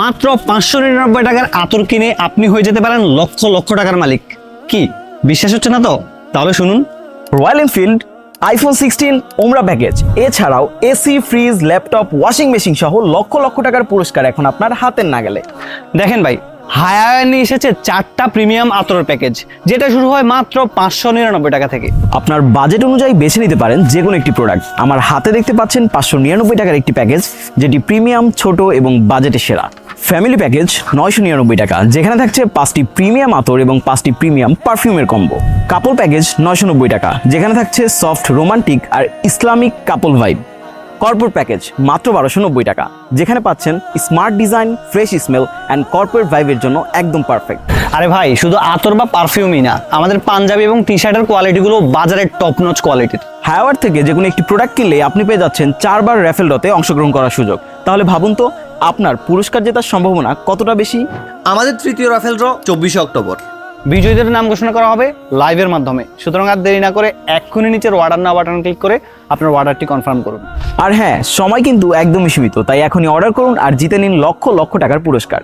মাত্র 599 টাকার আতর কিনে আপনি হয়ে যেতে পারেন লক্ষ লক্ষ টাকার মালিক। কি বিশ্বাস হচ্ছে না তো? তাহলে শুনুন। রয়্যাল এনফিল্ড আইফোন 16 ওমরা প্যাকেজ, এছাড়াও AC, fridge, laptop, washing machine সহ লক্ষ লক্ষ টাকার পুরস্কার এখন আপনার হাতের নাগালে। দেখেন ভাই, হায়ার নিয়ে এসেছে 4টা প্রিমিয়াম আতরের প্যাকেজ, যেটা শুরু হয় মাত্র 599 টাকা থেকে। আপনার বাজেট অনুযায়ী বেছে নিতে পারেন যে কোনো একটি প্রোডাক্ট। আমার হাতে দেখতে পাচ্ছেন 599 টাকার একটি প্যাকেজ, যেটি প্রিমিয়াম, ছোট এবং বাজেটে সেরা। ফ্যামিলি প্যাকেজ 999 টাকা, যেখানে থাকছে 5টি প্রিমিয়াম আতর এবং 5টি প্রিমিয়াম পারফিউমের কম্বো। কাপল প্যাকেজ 990 টাকা, যেখানে থাকছে সফট, রোমান্টিক আর Islamic couple vibe. Corporate package মাত্র 1290 টাকা, যেখানে পাচ্ছেন smart design, fresh smell and corporate ভাইবের জন্য একদম পারফেক্ট। আরে ভাই, শুধু আতর বা পারফিউমই না, আমাদের পাঞ্জাবি এবং টি শার্টের কোয়ালিটিগুলো বাজারের টপ নচ কোয়ালিটির। হায়ার থেকে যে কোনো একটি প্রোডাক্ট কিনলে আপনি পেয়ে যাচ্ছেন 4বার র্যাফেল ড্রতে অংশগ্রহণ করার সুযোগ। তাহলে ভাবুন তো, আপনার পুরস্কার জেতার সম্ভাবনা কতটা বেশি। আমাদের তৃতীয় রাফেল ড্র 24 অক্টোবর। বিজয়ীদের নাম ঘোষণা করা হবে লাইভের মাধ্যমে। সুতরাং আর দেরি না করে এক্ষুনি নিচের অর্ডার নাও বাটন ক্লিক করে আপনার অর্ডারটি কনফার্ম করুন। আর হ্যাঁ, সময় কিন্তু একদমই সীমিত, তাই এখনই অর্ডার করুন আর জিতে নিন লক্ষ লক্ষ টাকার পুরস্কার।